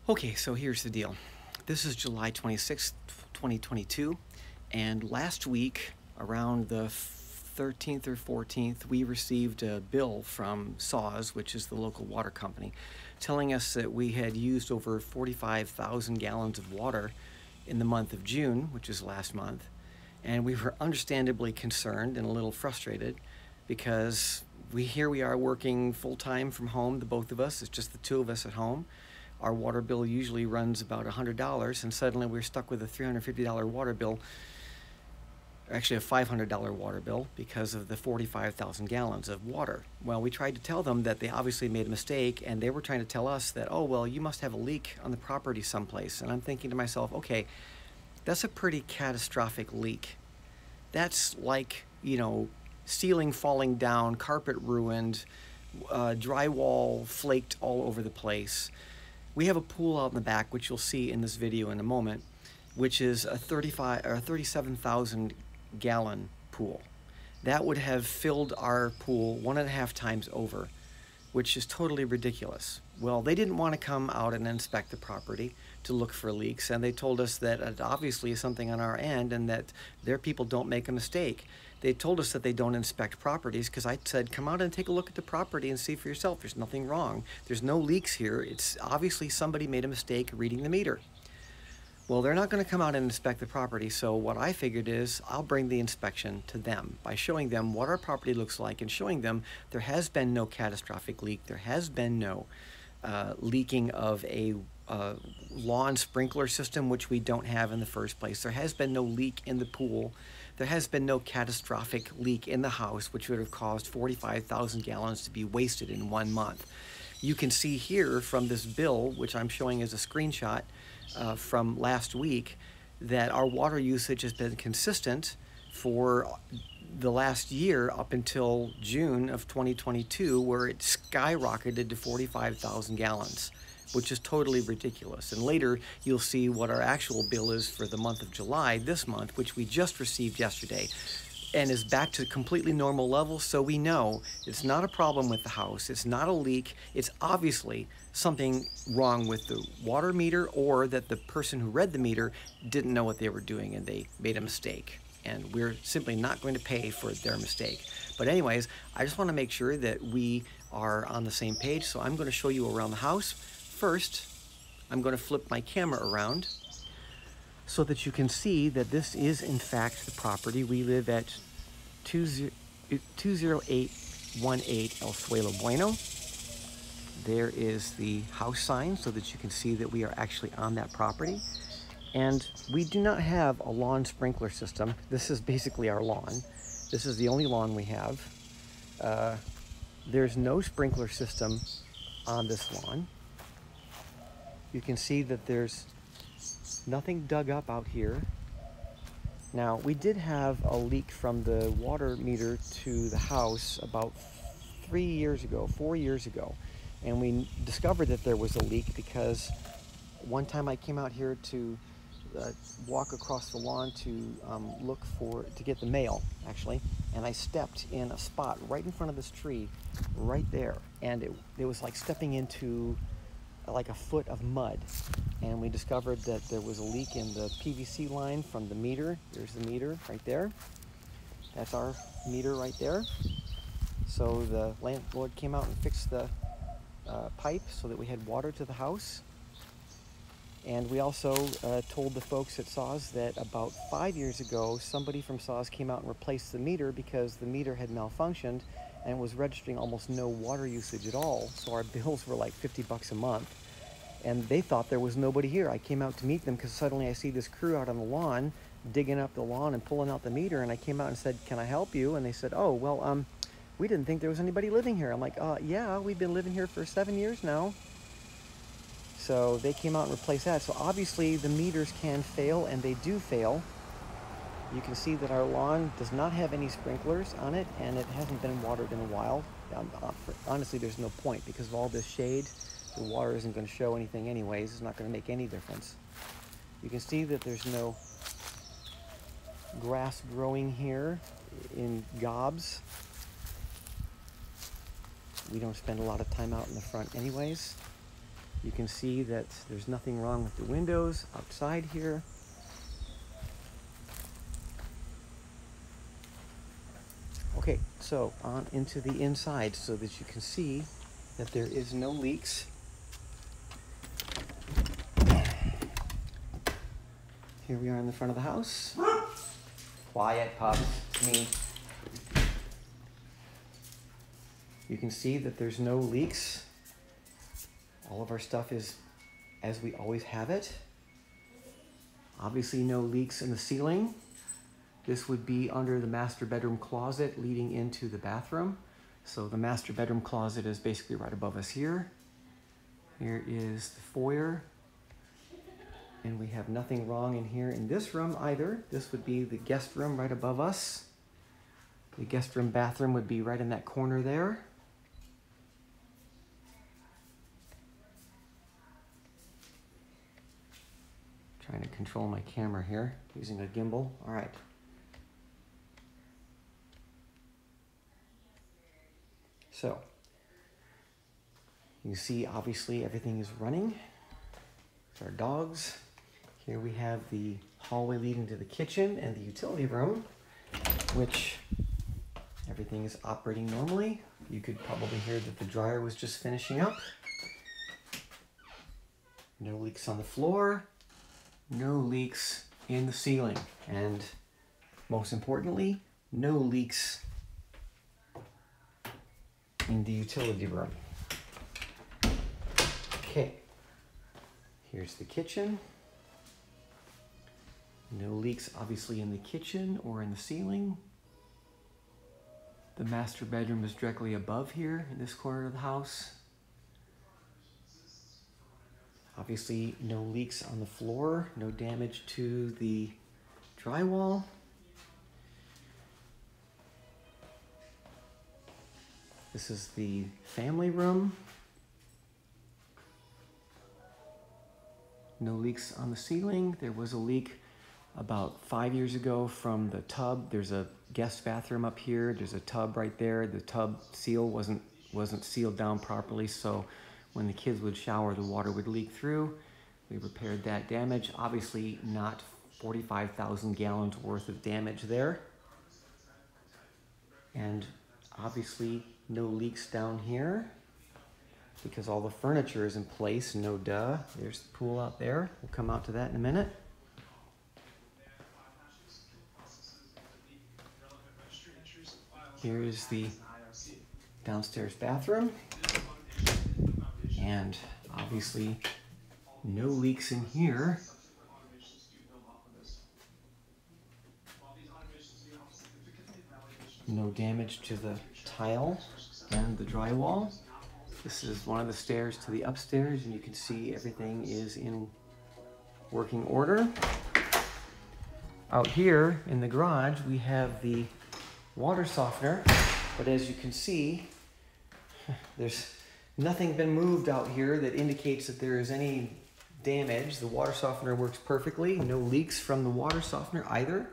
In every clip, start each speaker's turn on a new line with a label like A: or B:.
A: Okay, so here's the deal. This is July 26th, 2022, and last week, around the 13th or 14th, we received a bill from SAWS, which is the local water company, telling us that we had used over 45,000 gallons of water in the month of June, which is last month, and we were understandably concerned and a little frustrated because here we are working full-time from home, the both of us. It's just the two of us at home. Our water bill usually runs about $100, and suddenly we're stuck with a $350 water bill, actually a $500 water bill, because of the 45,000 gallons of water. Well, we tried to tell them that they obviously made a mistake, and they were trying to tell us that, oh, well, you must have a leak on the property someplace. And I'm thinking to myself, okay, that's a pretty catastrophic leak. That's like, ceiling falling down, carpet ruined, drywall flaked all over the place. We have a pool out in the back, which you'll see in this video in a moment, which is a 37,000 gallon pool. That would have filled our pool 1.5 times over, which is totally ridiculous. Well, they didn't want to come out and inspect the property to look for leaks, and they told us that it obviously is something on our end and that their people don't make a mistake. They told us that they don't inspect properties because I said, come out and take a look at the property and see for yourself. There's nothing wrong. There's no leaks here. It's obviously somebody made a mistake reading the meter. Well, they're not going to come out and inspect the property, so what I figured is I'll bring the inspection to them by showing them what our property looks like and showing them there has been no catastrophic leak. There has been no leaking of a lawn sprinkler system, which we don't have in the first place. There has been no leak in the pool. There has been no catastrophic leak in the house, which would have caused 45,000 gallons to be wasted in 1 month. You can see here from this bill, which I'm showing as a screenshot from last week, that our water usage has been consistent for the last year up until June of 2022, where it skyrocketed to 45,000 gallons, which is totally ridiculous. And later you'll see what our actual bill is for the month of July this month, which we just received yesterday, and is back to completely normal levels. So we know it's not a problem with the house, it's not a leak, it's obviously something wrong with the water meter, or that the person who read the meter didn't know what they were doing and they made a mistake. And we're simply not going to pay for their mistake. But anyways, I just want to make sure that we are on the same page, so I'm going to show you around the house. First, I'm going to flip my camera around so that you can see that this is in fact the property. We live at 20818 El Suelo Bueno. There is the house sign so that you can see that we are actually on that property. And we do not have a lawn sprinkler system. This is basically our lawn. This is the only lawn we have. There's no sprinkler system on this lawn. You can see that there's nothing dug up out here. Now, we did have a leak from the water meter to the house about 4 years ago, and we discovered that there was a leak because one time I came out here to walk across the lawn to get the mail, actually, and I stepped in a spot right in front of this tree right there, and it was like stepping into like a foot of mud, and we discovered that there was a leak in the PVC line from the meter. There's the meter right there. That's our meter right there. So the landlord came out and fixed the pipe so that we had water to the house. And we also told the folks at SAWS that about 5 years ago, somebody from SAWS came out and replaced the meter because the meter had malfunctioned and was registering almost no water usage at all. So our bills were like $50 a month. And they thought there was nobody here. I came out to meet them because suddenly I see this crew out on the lawn, digging up the lawn and pulling out the meter. And I came out and said, can I help you? And they said, oh, well, we didn't think there was anybody living here. I'm like, yeah, we've been living here for 7 years now. So they came out and replaced that. So obviously the meters can fail, and they do fail. You can see that our lawn does not have any sprinklers on it, and it hasn't been watered in a while. Honestly, there's no point because of all this shade. The water isn't going to show anything anyways. It's not going to make any difference. You can see that there's no grass growing here in gobs. We don't spend a lot of time out in the front anyways. You can see that there's nothing wrong with the windows outside here. Okay, so on into the inside so that you can see that there is no leaks. Here we are in the front of the house. Quiet, pups. Me. You can see that there's no leaks. All of our stuff is as we always have it. Obviously no leaks in the ceiling. This would be under the master bedroom closet leading into the bathroom. So the master bedroom closet is basically right above us here. Here is the foyer. And we have nothing wrong in here in this room either. This would be the guest room right above us. The guest room bathroom would be right in that corner there. Trying to control my camera here using a gimbal. All right. So, you see obviously everything is running. Our dogs. Here we have the hallway leading to the kitchen and the utility room, which everything is operating normally. You could probably hear that the dryer was just finishing up. No leaks on the floor, no leaks in the ceiling, and most importantly, no leaks in the utility room. Okay. Here's the kitchen. No leaks obviously in the kitchen or in the ceiling. The master bedroom is directly above here in this corner of the house. Obviously no leaks on the floor, no damage to the drywall. This is the family room. No leaks on the ceiling. There was a leak about 5 years ago from the tub. There's a guest bathroom up here. There's a tub right there. The tub seal wasn't sealed down properly, so when the kids would shower, the water would leak through. We repaired that damage. Obviously not 45,000 gallons worth of damage there. And obviously no leaks down here, because all the furniture is in place, no duh. There's the pool out there. We'll come out to that in a minute. Here is the downstairs bathroom. And obviously no leaks in here. No damage to the tile and the drywall. This is one of the stairs to the upstairs, and you can see everything is in working order. Out here in the garage, we have the water softener, but as you can see, there's nothing been moved out here that indicates that there is any damage. The water softener works perfectly. No leaks from the water softener either.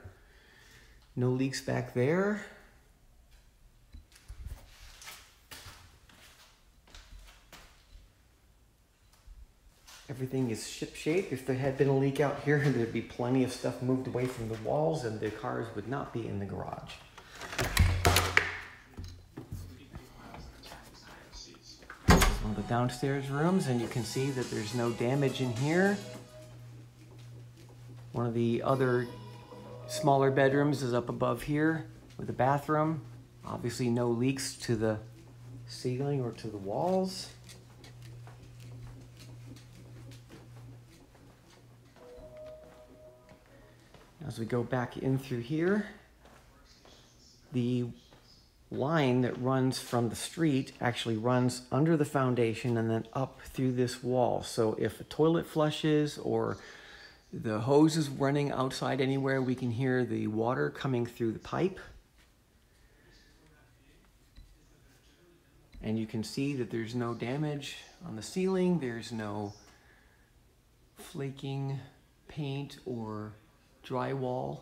A: No leaks back there. Everything is ship-shape. If there had been a leak out here, there'd be plenty of stuff moved away from the walls and the cars would not be in the garage. This is one of the downstairs rooms, and you can see that there's no damage in here. One of the other smaller bedrooms is up above here with the bathroom. Obviously no leaks to the ceiling or to the walls. As we go back in through here, the line that runs from the street actually runs under the foundation and then up through this wall. So if a toilet flushes or the hose is running outside anywhere, we can hear the water coming through the pipe. And you can see that there's no damage on the ceiling. There's no flaking paint or drywall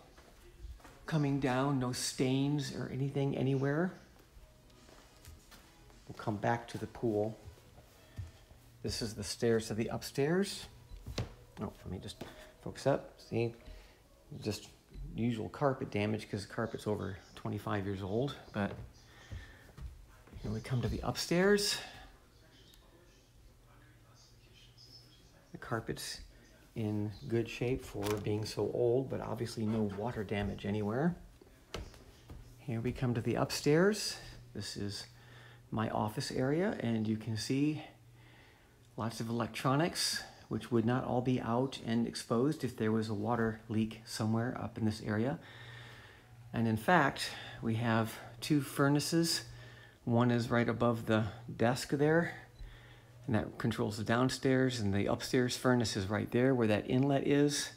A: coming down, no stains or anything anywhere. We'll come back to the pool. This is the stairs to the upstairs. Oh, let me just focus up. See, just usual carpet damage because the carpet's over 25 years old. But here we come to the upstairs. The carpet's in good shape for being so old, but obviously no water damage anywhere. Here we come to the upstairs. This is my office area, and you can see lots of electronics, which would not all be out and exposed if there was a water leak somewhere up in this area. And in fact, we have two furnaces. One is right above the desk there, and that controls the downstairs, and the upstairs furnace is right there where that inlet is.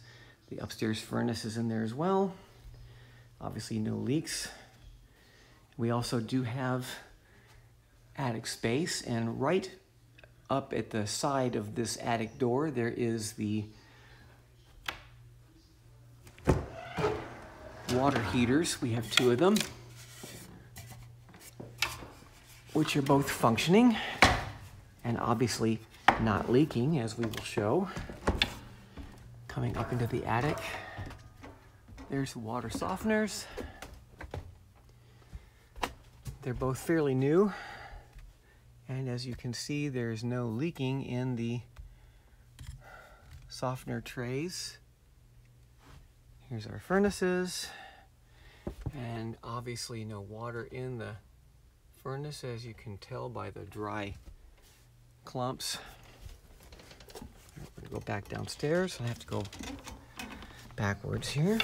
A: The upstairs furnace is in there as well. Obviously no leaks. We also do have attic space, and right up at the side of this attic door there is the water heaters. We have two of them, which are both functioning and obviously not leaking, as we will show. Coming up into the attic, there's the water softeners. They're both fairly new, and as you can see, there's no leaking in the softener trays. Here's our furnaces, and obviously no water in the furnace, as you can tell by the dry clumps. I'm going to go back downstairs. I have to go backwards here.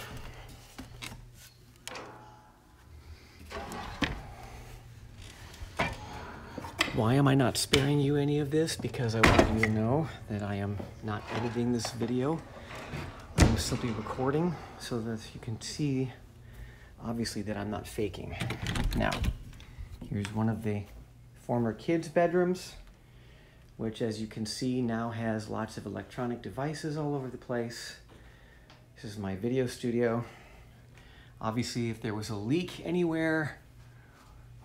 A: Why am I not sparing you any of this? Because I want you to know that I am not editing this video. I'm simply recording so that you can see, obviously, that I'm not faking. Now, here's one of the former kids' bedrooms, which, as you can see, now has lots of electronic devices all over the place. This is my video studio. Obviously, if there was a leak anywhere,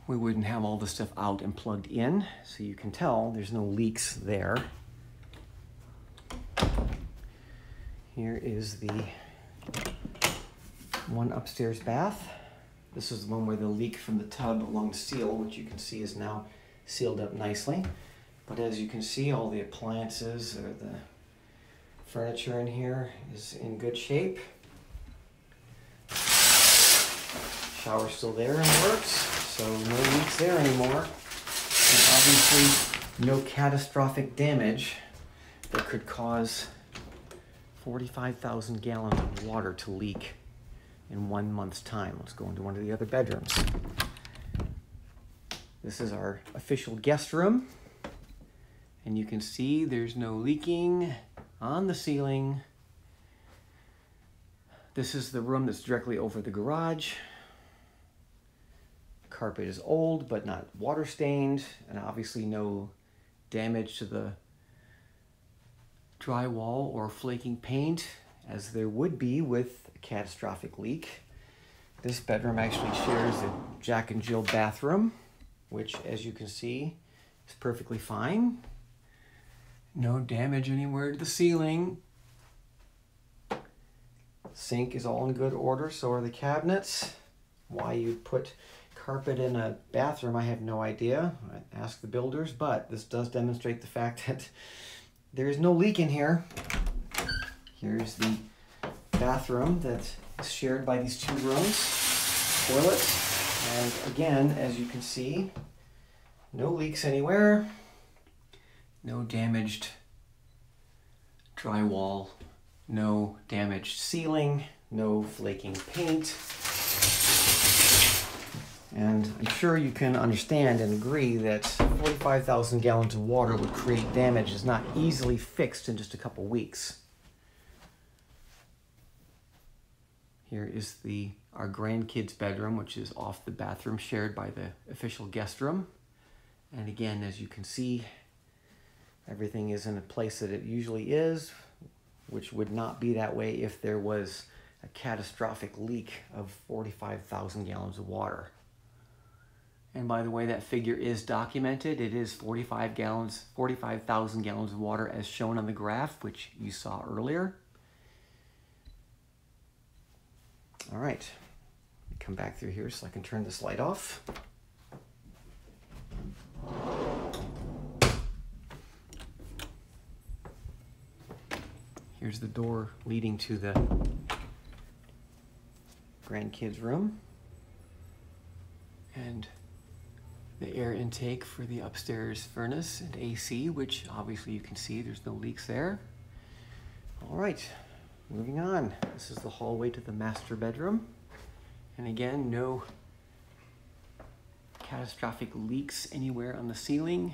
A: we wouldn't have all the stuff out and plugged in, so you can tell there's no leaks there. Here is the one upstairs bath. This is the one where the leak from the tub along the seal, which you can see is now sealed up nicely. But as you can see, all the appliances or the furniture in here is in good shape. Shower's still there and works, so no leaks there anymore. And obviously no catastrophic damage that could cause 45,000 gallons of water to leak in 1 month's time. Let's go into one of the other bedrooms. This is our official guest room. And you can see there's no leaking on the ceiling. This is the room that's directly over the garage. Carpet is old, but not water stained, and obviously no damage to the drywall or flaking paint, as there would be with a catastrophic leak. This bedroom actually shares a Jack and Jill bathroom, which, as you can see, is perfectly fine. No damage anywhere to the ceiling. Sink is all in good order, so are the cabinets. Why you'd put carpet in a bathroom, I have no idea. I asked the builders, but this does demonstrate the fact that there is no leak in here. Here's the bathroom that is shared by these two rooms. Toilet. And again, as you can see, no leaks anywhere. No damaged drywall, no damaged ceiling, no flaking paint. And I'm sure you can understand and agree that 45,000 gallons of water would create damage is not easily fixed in just a couple weeks. Here is our grandkids' bedroom, which is off the bathroom shared by the official guest room. And again, as you can see, everything is in a place that it usually is, which would not be that way if there was a catastrophic leak of 45,000 gallons of water. And by the way, that figure is documented. It is 45,000 gallons of water as shown on the graph, which you saw earlier. All right, come back through here so I can turn this light off. Here's the door leading to the grandkids' room. And the air intake for the upstairs furnace and AC, which obviously you can see there's no leaks there. All right, moving on. This is the hallway to the master bedroom. And again, no catastrophic leaks anywhere on the ceiling,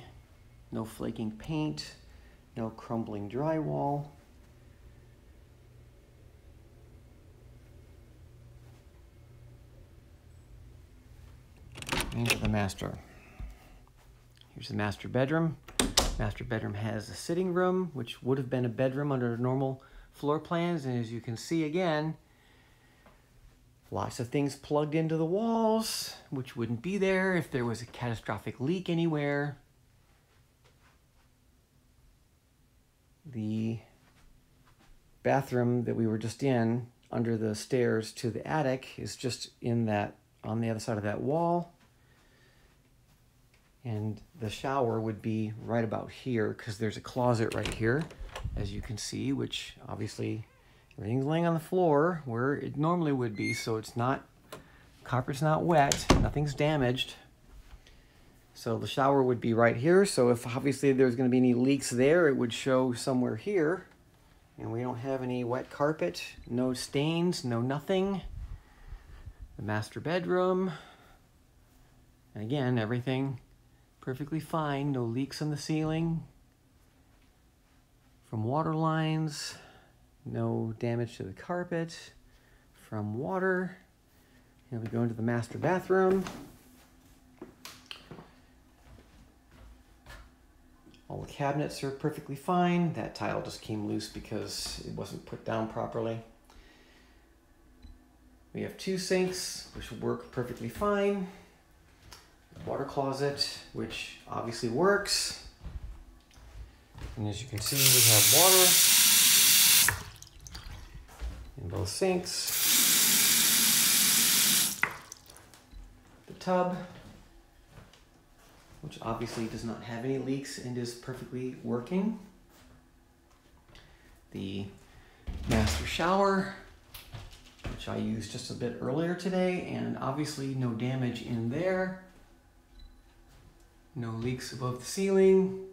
A: no flaking paint, no crumbling drywall. Into the master. Here's the master bedroom. Master bedroom has a sitting room, which would have been a bedroom under normal floor plans. And as you can see again, lots of things plugged into the walls, which wouldn't be there if there was a catastrophic leak anywhere. The bathroom that we were just in, under the stairs to the attic, is just in that, on the other side of that wall. And the shower would be right about here because there's a closet right here, as you can see, which obviously everything's laying on the floor where it normally would be, so it's not, carpet's not wet, nothing's damaged. So the shower would be right here, so if obviously there's going to be any leaks there, it would show somewhere here. And we don't have any wet carpet, no stains, no nothing. The master bedroom, and again, everything perfectly fine, no leaks on the ceiling from water lines, no damage to the carpet from water. And we go into the master bathroom. All the cabinets are perfectly fine. That tile just came loose because it wasn't put down properly. We have two sinks, which work perfectly fine. Water closet, which obviously works. And as you can see, we have water in both sinks. The tub, which obviously does not have any leaks and is perfectly working. The master shower, which I used just a bit earlier today, and obviously no damage in there. No leaks above the ceiling,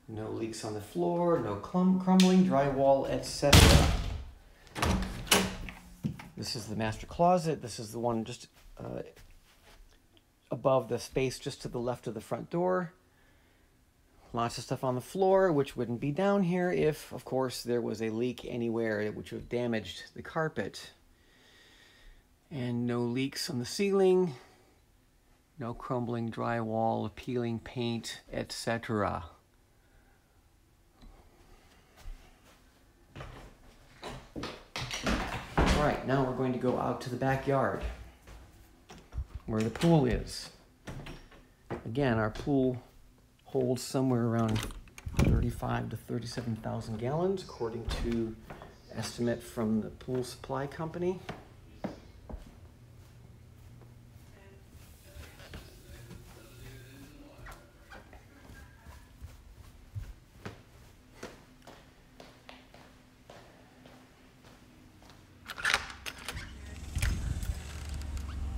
A: no leaks on the floor, no crumbling drywall, etc. This is the master closet. This is the one just above the space just to the left of the front door. Lots of stuff on the floor, which wouldn't be down here if, of course, there was a leak anywhere which would have damaged the carpet. And no leaks on the ceiling. No crumbling drywall, peeling paint, etc. All right, now we're going to go out to the backyard where the pool is. Again, our pool holds somewhere around 35 to 37,000 gallons, according to estimate from the pool supply company.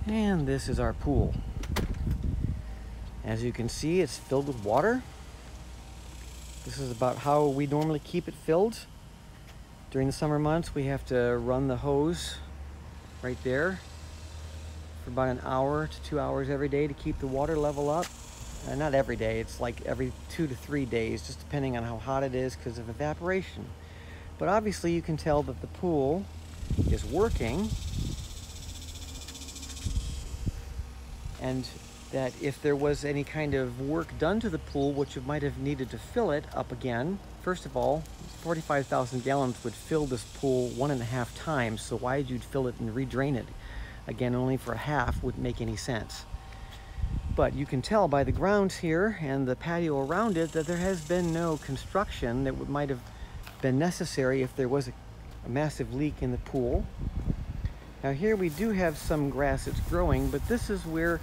A: And this is our pool. As you can see, it's filled with water. This is about how we normally keep it filled. During the summer months, we have to run the hose right there for about an hour to 2 hours every day to keep the water level up. Not every day, it's like every 2 to 3 days, just depending on how hot it is because of evaporation. But obviously you can tell that the pool is working, and that if there was any kind of work done to the pool, which you might have needed to fill it up again, first of all, 45,000 gallons would fill this pool 1.5 times, so why you'd fill it and redrain it again only for a half wouldn't make any sense. But you can tell by the grounds here and the patio around it that there has been no construction that might have been necessary if there was a massive leak in the pool. Now here we do have some grass that's growing, but this is where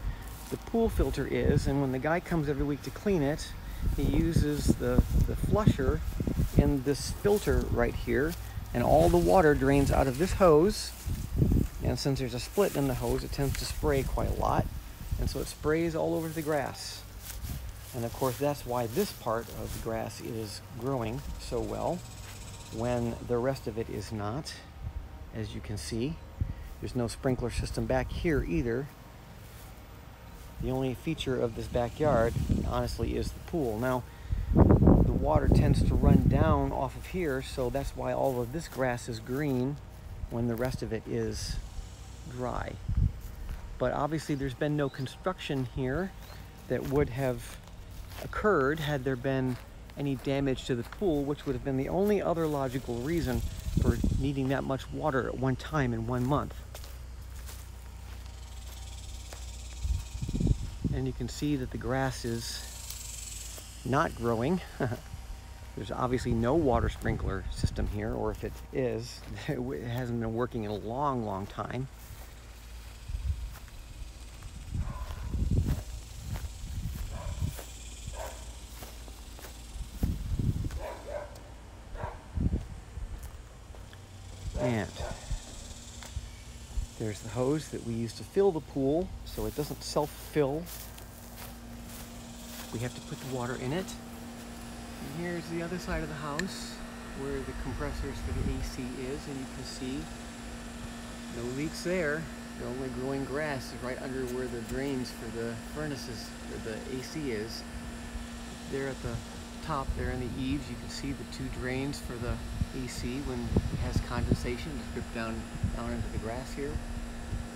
A: the pool filter is, and when the guy comes every week to clean it, he uses the flusher in this filter right here, and all the water drains out of this hose. And since there's a split in the hose, it tends to spray quite a lot, and so it sprays all over the grass. And of course that's why this part of the grass is growing so well when the rest of it is not. As you can see, there's no sprinkler system back here either. The only feature of this backyard, honestly, is the pool. Now, the water tends to run down off of here, so that's why all of this grass is green when the rest of it is dry. But obviously there's been no construction here that would have occurred had there been any damage to the pool, which would have been the only other logical reason for needing that much water at one time in 1 month. And you can see that the grass is not growing. There's obviously no water sprinkler system here, or if it is, it hasn't been working in a long, long time. And there's the hose that we use to fill the pool so it doesn't self-fill. We have to put the water in it. And here's the other side of the house where the compressors for the AC is, and you can see no leaks there. The only growing grass is right under where the drains for the furnaces, or the AC is. There at the top there in the eaves, you can see the two drains for the AC when it has condensation. Just drip down into the grass here.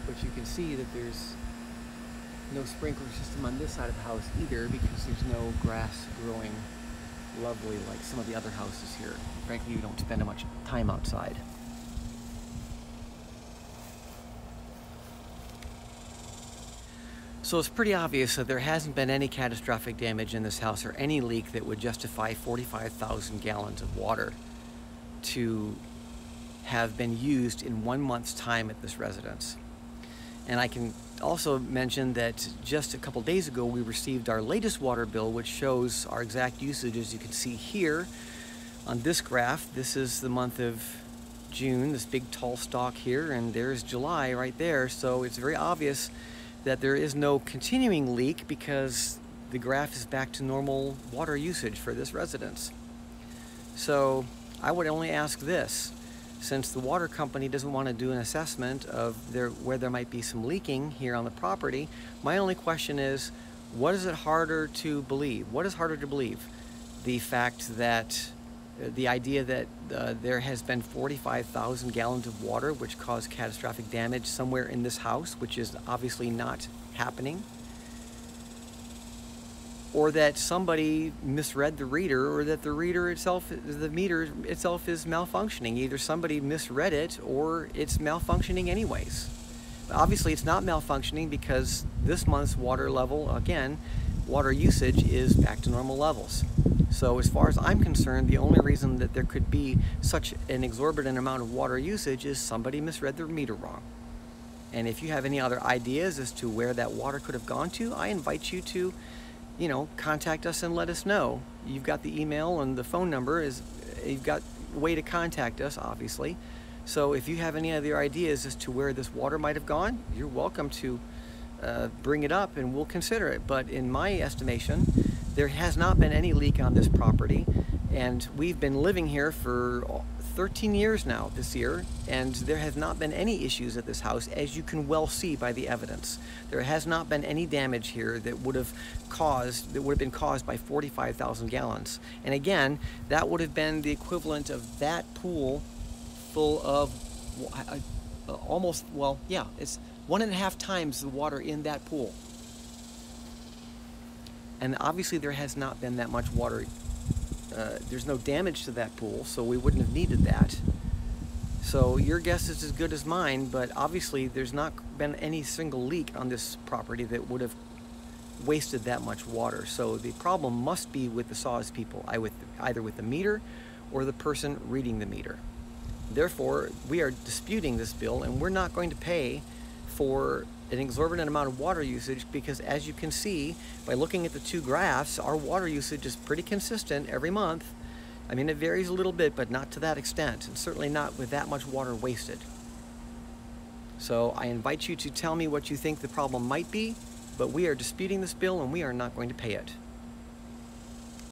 A: But you can see that there's no sprinkler system on this side of the house either, because there's no grass growing lovely like some of the other houses here. Frankly, you don't spend much time outside. So it's pretty obvious that there hasn't been any catastrophic damage in this house or any leak that would justify 45,000 gallons of water to have been used in 1 month's time at this residence. And I can also mention that just a couple days ago we received our latest water bill, which shows our exact usage. As you can see here on this graph, this is the month of June, this big tall stalk here, and there's July right there. So it's very obvious that there is no continuing leak because the graph is back to normal water usage for this residence. So I would only ask this: since the water company doesn't want to do an assessment of where there might be some leaking here on the property, my only question is, what is it harder to believe? What is harder to believe? The fact that the idea that there has been 45,000 gallons of water which caused catastrophic damage somewhere in this house, which is obviously not happening, or that somebody misread the reader, or that the reader itself, the meter itself is malfunctioning. Either somebody misread it or it's malfunctioning anyways. But obviously it's not malfunctioning because this month's water level, again, water usage is back to normal levels. So as far as I'm concerned, the only reason that there could be such an exorbitant amount of water usage is somebody misread their meter wrong. And if you have any other ideas as to where that water could have gone to, I invite you to, contact us and let us know. You've got the email and the phone number. You've got a way to contact us, obviously. So if you have any other ideas as to where this water might have gone, you're welcome to bring it up and we'll consider it. But in my estimation, there has not been any leak on this property, and we've been living here for 13 years now this year, and there have not been any issues at this house, as you can well see by the evidence. There has not been any damage here that would have been caused by 45,000 gallons. And again, that would have been the equivalent of that pool full of it's 1.5 times the water in that pool. And obviously there has not been that much water. There's no damage to that pool, so we wouldn't have needed that. So your guess is as good as mine, but obviously there's not been any single leak on this property that would have, wasted that much water. So the problem must be with the SAWS people, either with the meter or the person reading the meter. Therefore, we are disputing this bill, and we're not going to pay for an exorbitant amount of water usage, because as you can see by looking at the two graphs, our water usage is pretty consistent every month. I mean, it varies a little bit, but not to that extent, and certainly not with that much water wasted. So I invite you to tell me what you think the problem might be, but we are disputing this bill and we are not going to pay it.